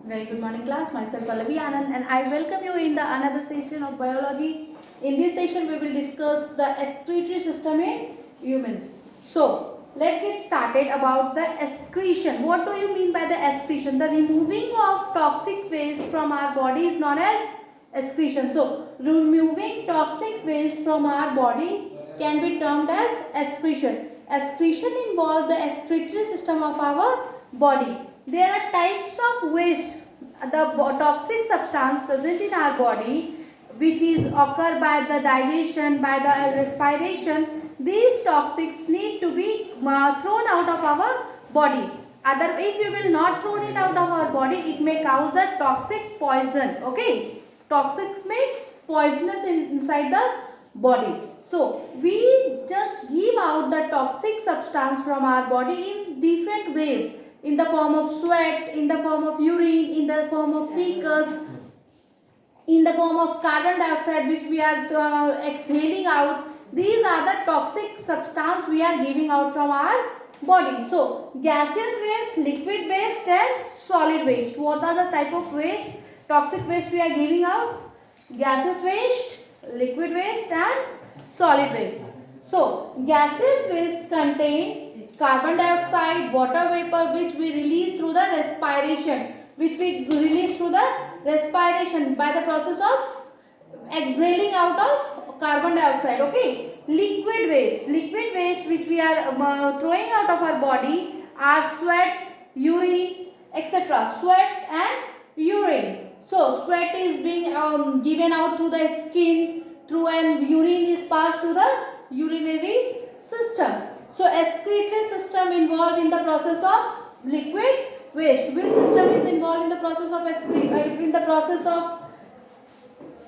Very good morning class, myself Pallavi Anand and I welcome you in the another session of biology. In this session we will discuss the excretory system in humans. So let's get started about the excretion. What do you mean by the excretion? The removing of toxic waste from our body is known as excretion. So removing toxic waste from our body can be termed as excretion. Excretion involves the excretory system of our body. There are types of waste, the toxic substance present in our body which is occur by the digestion, by the respiration. These toxics need to be thrown out of our body. Other, if you will not throw it out of our body, it may cause the toxic poison. Okay, toxic means poisonous inside the body. So we just give out the toxic substance from our body in different ways, in the form of sweat, in the form of urine, in the form of feces, in the form of carbon dioxide which we are exhaling out. These are the toxic substance we are giving out from our body. So gaseous waste, liquid waste and solid waste. What are the type of waste, toxic waste we are giving out? Gaseous waste, liquid waste and solid waste. So gaseous waste contain carbon dioxide, water vapor which we release through the respiration, by the process of exhaling out of carbon dioxide. Okay, liquid waste which we are throwing out of our body are sweats, urine, etc. Sweat and urine. So sweat is being given out through the skin, through, and urine is passed through the urinary system. So excretory system involved in the process of liquid waste. Which system is involved in the process of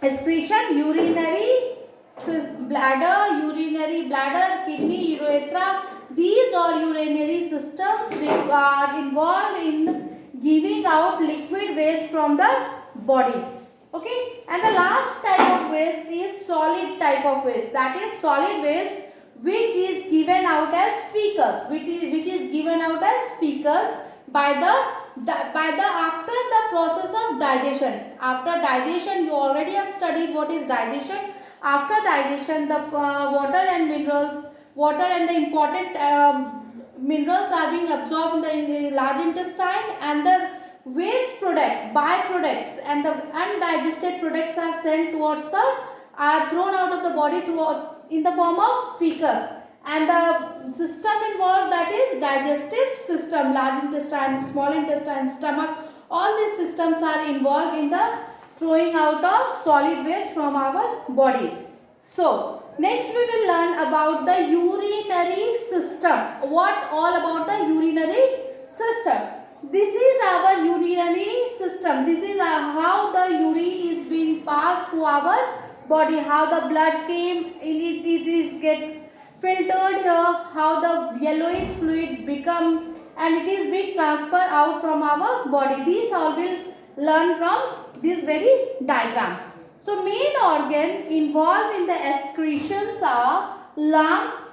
excretion? Urinary bladder, kidney, urethra. These are urinary systems are involved in giving out liquid waste from the body. Okay, and the last type of waste is solid type of waste. That is solid waste which is given out as feces, by the after the process of digestion. After digestion, you already have studied what is digestion. After digestion, the water and the important minerals are being absorbed in the large intestine, and the waste byproducts and the undigested products are sent towards are thrown out of the body in the form of feces. And the system involved, that is digestive system, large intestine, small intestine, stomach, all these systems are involved in the throwing out of solid waste from our body. So next we will learn about the urinary system. What all about the urinary system? This is our urinary system. This is how the urine is being passed to our body, how the blood came in it is get filtered here, how the yellowish fluid become, and it is being transferred out from our body. These all will learn from this very diagram. So main organ involved in the excretions are lungs,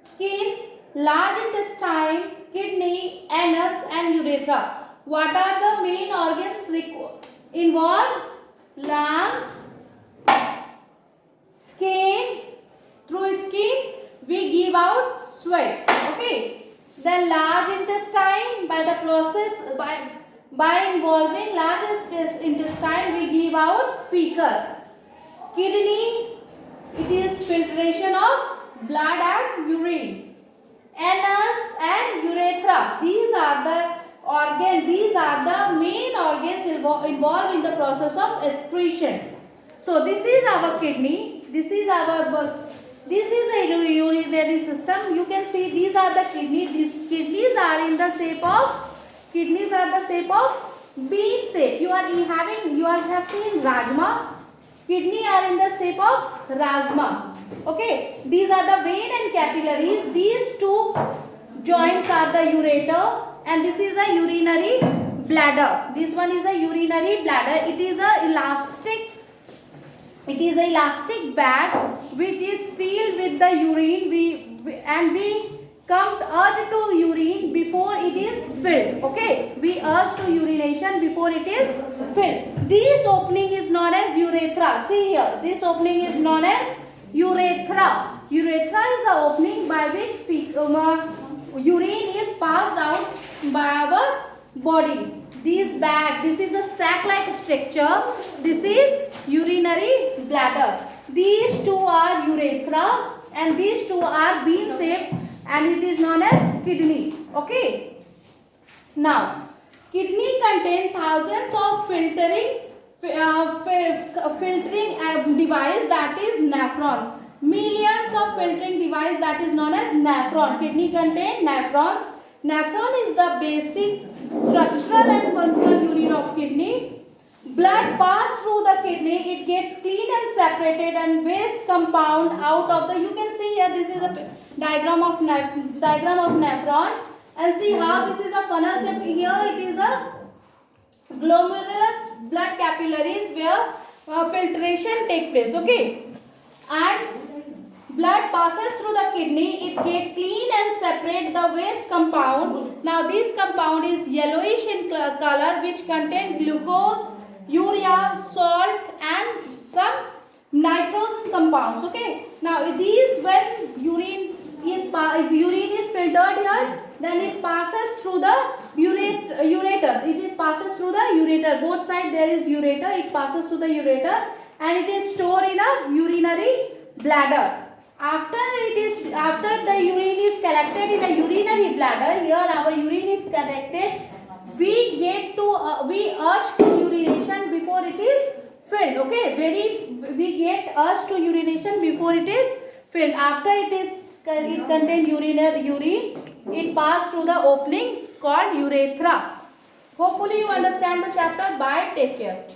skin, large intestine, kidney, anus and urethra. What are the main organs involved? Lungs, skin. Through skin we give out sweat. Okay. The large intestine, by the process by involving large intestine we give out feces. Kidney, it is filtration of blood and urine. Anus and urethra, these are the main organs involved in the process of excretion. So this is our kidney, this is a urinary system. You can see these are the kidneys. These kidneys are in the shape of bean shape. You have seen rajma. Kidney are in the shape of rajma. Okay. These are the vein and capillaries. These two joints are the ureter, and this is a urinary bladder. This one is a urinary bladder. It is a elastic bag which is filled with the urine. We urge to urine before it is filled. Okay, we urge to urination before it is filled. This opening is known as urethra. See here, this opening is known as urethra. Urethra is the opening by which urine is passed out by our body. This bag, this is a sac-like structure. This is urinary bladder. These two are urethra and these two are bean shaped and it is known as kidney. Okay. Now, kidney contains thousands of filtering device, that is nephron. Millions of filtering device, that is known as nephron. Kidney contains nephrons. Nephron is the basic structural and functional unit of kidney. Blood pass through the kidney, it gets clean and separated and waste compound out of the, you can see here, this is a diagram of nephron, and see how this is a funnel shape. Here it is a glomerulus blood capillaries where filtration takes place. Okay, and blood passes through the kidney, it gets clean and separate the waste compound. Now this compound is yellowish in color, which contain glucose, urea, salt and some nitrogen compounds. Okay, now these, when urine is filtered here, then it passes through the ureter. It passes through the ureter. Both sides there is ureter. It passes through the ureter and it is stored in a urinary bladder. After the urine is collected in a urinary bladder, here our urine is collected. We urge to urination before it is filled. Okay, we get urge to urination before it is filled. After it contains urine, it passes through the opening called urethra. Hopefully you understand the chapter. Bye. Take care.